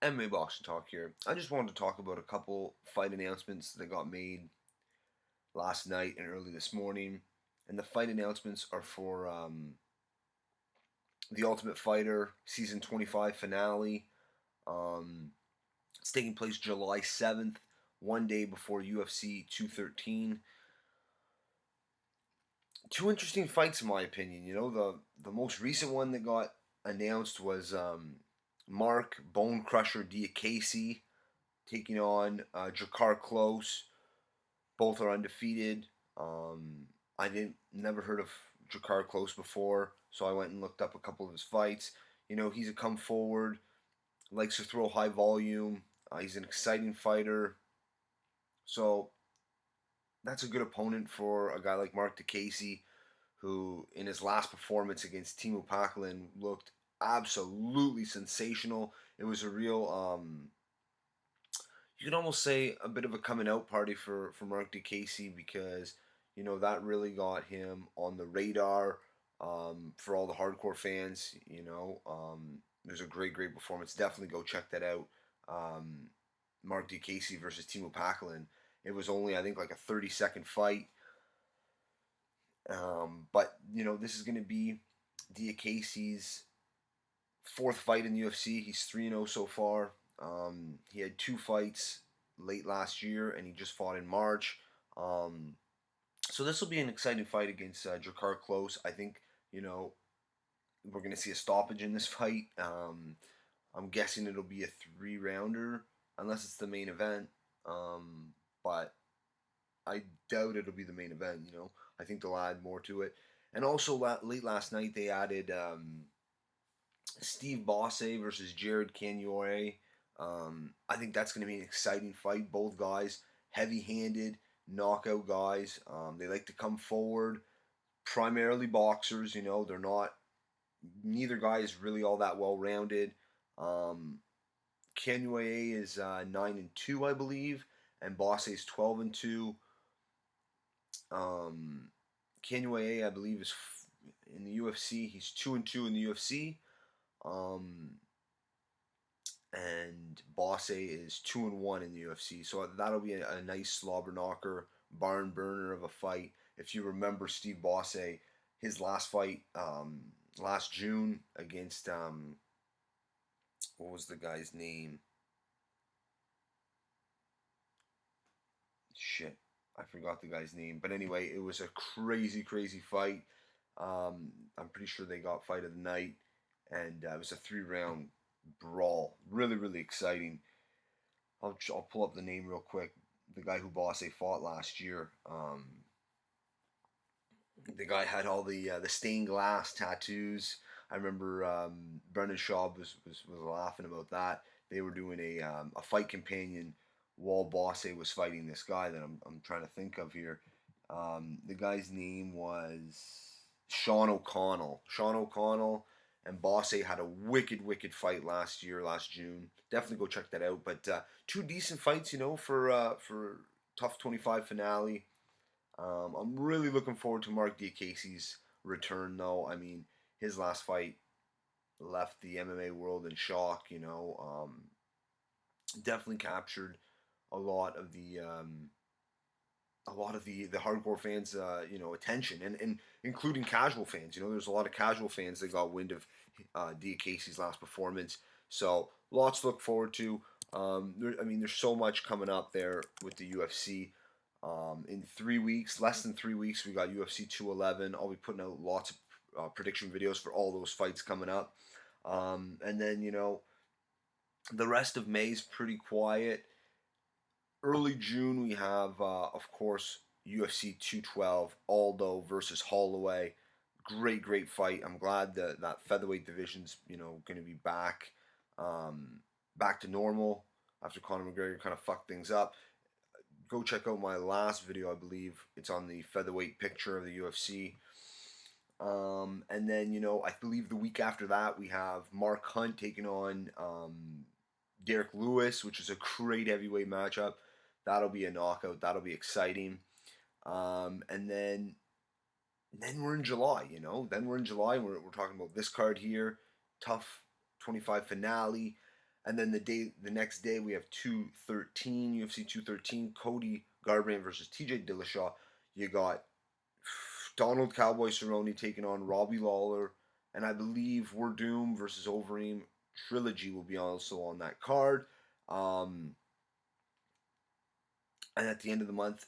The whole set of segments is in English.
MMA Boxing Talk here. I just wanted to talk about a couple fight announcements that got made last night and early this morning. And the fight announcements are for the Ultimate Fighter Season 25 finale. Um, it's taking place July 7th, one day before UFC 213. Two interesting fights, in my opinion. The most recent one that got announced was Marc Bone Crusher Diakiese taking on Drakkar Klose. Both are undefeated. I didn't never heard of Drakkar Klose before, so I went and looked up a couple of his fights. He's a come forward, likes to throw high volume. He's an exciting fighter, so that's a good opponent for a guy like Marc Diakiese, who in his last performance against Teemu Packalén looked absolutely sensational. It was a real you can almost say a bit of a coming out party for Marc Diakiese because that really got him on the radar for all the hardcore fans. It was a great performance. Definitely go check that out. Marc Diakiese versus Teemu Packalén. It was only I think like a 30-second fight, but this is going to be Diakiese's fourth fight in the UFC. He's 3-0 so far. He had two fights late last year, and he just fought in March. So this will be an exciting fight against Drakkar Klose. I think we're going to see a stoppage in this fight. I'm guessing it'll be a three-rounder, unless it's the main event. But I doubt it'll be the main event. I think they'll add more to it. And also late last night they added Steve Bosse versus Jared Cannonier. I think that's going to be an exciting fight. Both guys, heavy-handed, knockout guys. They like to come forward. Primarily boxers. They're not. Neither guy is really all that well-rounded. Cannonier is 9-2, I believe, and Bosse is 12-2. Cannonier, I believe, is in the UFC. He's 2-2 in the UFC. And Bosse is 2-1 in the UFC. So that'll be a nice slobber knocker, barn burner of a fight. If you remember Steve Bosse, his last fight last June against what was the guy's name? Shit, I forgot the guy's name. But anyway, it was a crazy fight. I'm pretty sure they got fight of the night, and it was a 3-round brawl. Really exciting. I'll pull up the name real quick. The guy who Bosse fought last year. The guy had all the stained glass tattoos. I remember Brendan Schaub was laughing about that. They were doing a fight companion while Bosse was fighting this guy that I'm trying to think of here. The guy's name was Sean O'Connell. Sean O'Connell and Bosse had a wicked fight last June. Definitely go check that out. But two decent fights, for TUF 25 finale. I'm really looking forward to Marc Diakiese's return, though. I mean, his last fight left the MMA world in shock. Definitely captured a lot of the hardcore fans, attention, and including casual fans. There's a lot of casual fans that got wind of Diakiese's last performance. So lots to look forward to. There's so much coming up there with the UFC. In 3 weeks, less than 3 weeks, we got UFC 211. I'll be putting out lots of prediction videos for all those fights coming up. And then, the rest of May is pretty quiet. Early June, we have, of course, UFC 212, Aldo versus Holloway. Great fight. I'm glad that featherweight division's, going to be back to normal after Conor McGregor kind of fucked things up. Go check out my last video. I believe it's on the featherweight picture of the UFC. And then, I believe the week after that, we have Mark Hunt taking on Derek Lewis, which is a great heavyweight matchup. That'll be a knockout. That'll be exciting. And then we're in July, Then we're in July. We're talking about this card here. TUF 25 finale. And then the next day we have 213, UFC 213, Cody Garbrandt versus TJ Dillashaw. You got Donald Cowboy Cerrone taking on Robbie Lawler, and I believe Werdum versus Overeem Trilogy will be also on that card. And at the end of the month,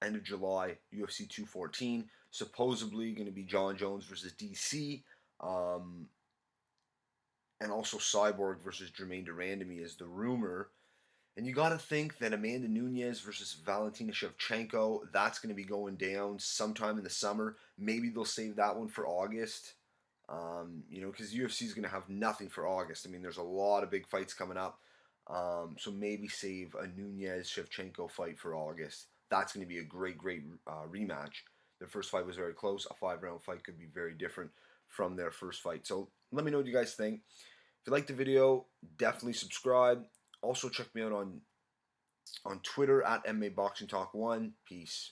end of July, UFC 214, supposedly going to be John Jones versus DC, and also Cyborg versus Jermaine Durandamy is the rumor. And you got to think that Amanda Nunes versus Valentina Shevchenko, that's going to be going down sometime in the summer. Maybe they'll save that one for August. Because UFC is going to have nothing for August. I mean, there's a lot of big fights coming up. So maybe save a Nunes Shevchenko fight for August. That's going to be a great rematch. Their first fight was very close. A 5-round fight could be very different from their first fight. So let me know what you guys think. If you liked the video, definitely subscribe. Also check me out on Twitter at MMA Boxing Talk 1. Peace.